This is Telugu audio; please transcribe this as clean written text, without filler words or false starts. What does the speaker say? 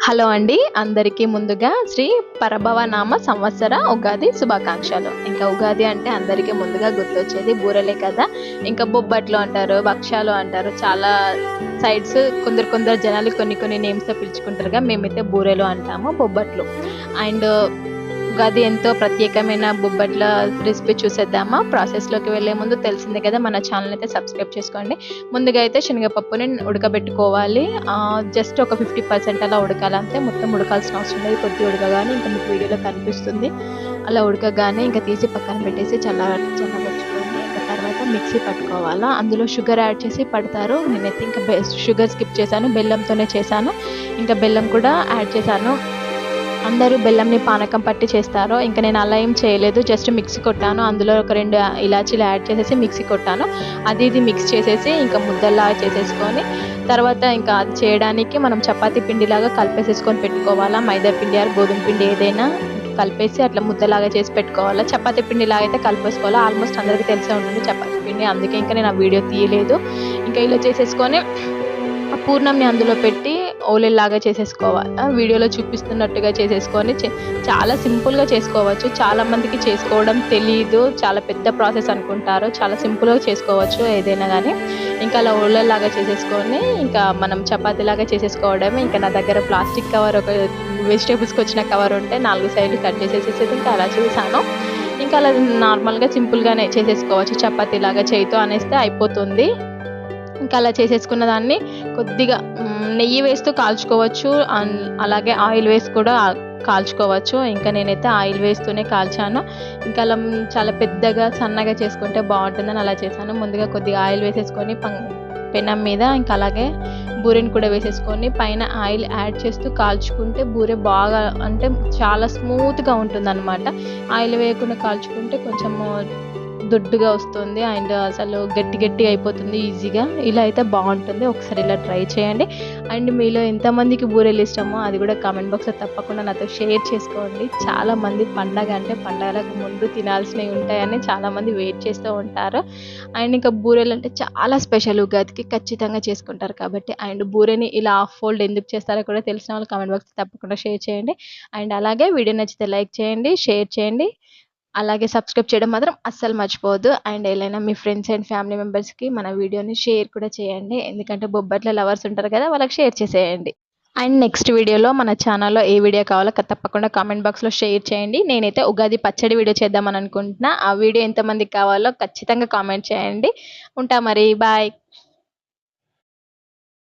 హలో అండి, అందరికీ ముందుగా శ్రీ పరభవనామ సంవత్సర ఉగాది శుభాకాంక్షలు. ఇంకా ఉగాది అంటే అందరికీ ముందుగా గుర్తొచ్చేది బూరెలే కదా. ఇంకా బొబ్బట్లు అంటారు, భక్ష్యాలు అంటారు. చాలా సైడ్స్ కొందరు జనాలు కొన్ని నేమ్స్తో పిలుచుకుంటారుగా. మేమైతే బూరెలు అంటాము, బొబ్బట్లు. అండ్ ఉగాది ఎంతో ప్రత్యేకమైన బొబ్బట్ల రెసిపీ చూసేద్దామా? ప్రాసెస్లోకి వెళ్ళే ముందు తెలిసిందే కదా, మన ఛానల్ అయితే సబ్స్క్రైబ్ చేసుకోండి. ముందుగా అయితే శనగపప్పుని ఉడకబెట్టుకోవాలి. జస్ట్ ఒక 50% అలా ఉడకాలంటే, మొత్తం ఉడకాల్సిన అవసరం లేదు. కొద్ది ఉడకగానే ఇంకా మీకు వీడియోలో కనిపిస్తుంది. అలా ఉడకగానే ఇంకా తీసి పక్కన పెట్టేసి చల్లబరుచుకొని ఇంకా తర్వాత మిక్సీ పట్టుకోవాలా. అందులో షుగర్ యాడ్ చేసి పడతారు. నేనైతే ఇంకా షుగర్ స్కిప్ చేశాను, బెల్లంతోనే చేశాను. ఇంకా బెల్లం కూడా యాడ్ చేశాను. అందరూ బెల్లంని పానకం పట్టి చేస్తారు. ఇంకా నేను అలా ఏం చేయలేదు, జస్ట్ మిక్సీ కొట్టాను. అందులో ఒక 2 ఇలాచీలు యాడ్ చేసేసి మిక్సీ కొట్టాను. అది మిక్స్ చేసేసి ఇంకా ముద్దల్లాగా చేసేసుకొని, తర్వాత ఇంకా అది చేయడానికి మనం చపాతీ పిండిలాగా కలిపేసేసుకొని పెట్టుకోవాలా. మైదా పిండి ఆర్ గోధుమ పిండి ఏదైనా కలిపేసి అట్లా ముద్దలాగా చేసి పెట్టుకోవాలా. చపాతీ పిండిలాగా అయితే కలిపేసుకోవాలా. ఆల్మోస్ట్ అందరికీ తెలిసే ఉంటుంది చపాతీ పిండి, అందుకే ఇంకా నేను ఆ వీడియో తీయలేదు. ఇంకా ఇలా చేసేసుకొని ఆ పూర్ణంని అందులో పెట్టి ఓలెల్లాగా చేసేసుకోవాలి. వీడియోలో చూపిస్తున్నట్టుగా చేసేసుకొని చాలా సింపుల్గా చేసుకోవచ్చు. చాలామందికి చేసుకోవడం తెలీదు, చాలా పెద్ద ప్రాసెస్ అనుకుంటారు. చాలా సింపుల్గా చేసుకోవచ్చు ఏదైనా కానీ. ఇంకా అలా ఓలెల్లాగా చేసేసుకొని ఇంకా మనం చపాతీలాగా చేసేసుకోవడమే. ఇంకా నా దగ్గర ప్లాస్టిక్ కవర్, ఒక వెజిటేబుల్స్కి వచ్చిన కవర్ ఉంటే 4 సైడ్లు కట్ చేసేసేసి ఇంకా అలా చేశాను. ఇంకా అలా నార్మల్గా సింపుల్గానే చేసేసుకోవచ్చు. చపాతీలాగా చేయితో అనేస్తే అయిపోతుంది. ఇంకా అలా చేసేసుకున్న దాన్ని కొద్దిగా నెయ్యి వేస్తూ కాల్చుకోవచ్చు, అలాగే ఆయిల్ వేసి కూడా కాల్చుకోవచ్చు. ఇంకా నేనైతే ఆయిల్ వేస్తూనే కాల్చాను. ఇంకా అలా చాలా పెద్దగా సన్నగా చేసుకుంటే బాగుంటుందని అలా చేశాను. ముందుగా కొద్దిగా ఆయిల్ వేసేసుకొని పెనం మీద ఇంకా అలాగే బూరెని కూడా వేసేసుకొని పైన ఆయిల్ యాడ్ చేస్తూ కాల్చుకుంటే బూరె బాగా అంటే చాలా స్మూత్గా ఉంటుంది అనమాట. ఆయిల్ వేయకుండా కాల్చుకుంటే కొంచెం దొడ్డుగా వస్తుంది అండ్ అసలు గట్టి అయిపోతుంది ఈజీగా. ఇలా అయితే బాగుంటుంది. ఒకసారి ఇలా ట్రై చేయండి. అండ్ మీలో ఎంతమందికి బూరెలు ఇష్టమో అది కూడా కామెంట్ బాక్స్లో తప్పకుండా నాతో షేర్ చేసుకోండి. చాలామంది పండగ అంటే పండగలకు ముందు తినాల్సినవి ఉంటాయని చాలామంది వెయిట్ చేస్తూ ఉంటారు. అండ్ ఇంకా బూరెలు అంటే చాలా స్పెషల్, ఉగాదికి ఖచ్చితంగా చేసుకుంటారు కాబట్టి. అండ్ బూరెని ఇలా హాఫ్ ఫోల్డ్ ఎందుకు చేస్తారో కూడా తెలిసిన వాళ్ళు కామెంట్ బాక్స్లో తప్పకుండా షేర్ చేయండి. అండ్ అలాగే వీడియో నచ్చితే లైక్ చేయండి, షేర్ చేయండి, అలాగే సబ్స్క్రైబ్ చేయడం మాత్రం అస్సలు మర్చిపోవద్దు. అండ్ ఏదైనా మీ ఫ్రెండ్స్ అండ్ ఫ్యామిలీ మెంబర్స్కి మన వీడియోని షేర్ కూడా చేయండి, ఎందుకంటే బొబ్బట్ల లవర్స్ ఉంటారు కదా, వాళ్ళకి షేర్ చేసేయండి. అండ్ నెక్స్ట్ వీడియోలో మన ఛానల్లో ఏ వీడియో కావాలో తప్పకుండా కామెంట్ బాక్స్లో షేర్ చేయండి. నేనైతే ఉగాది పచ్చడి వీడియో చేద్దామని అనుకుంటున్నా. ఆ వీడియో ఎంతమందికి కావాలో ఖచ్చితంగా కామెంట్ చేయండి. ఉంటా మరి, బాయ్.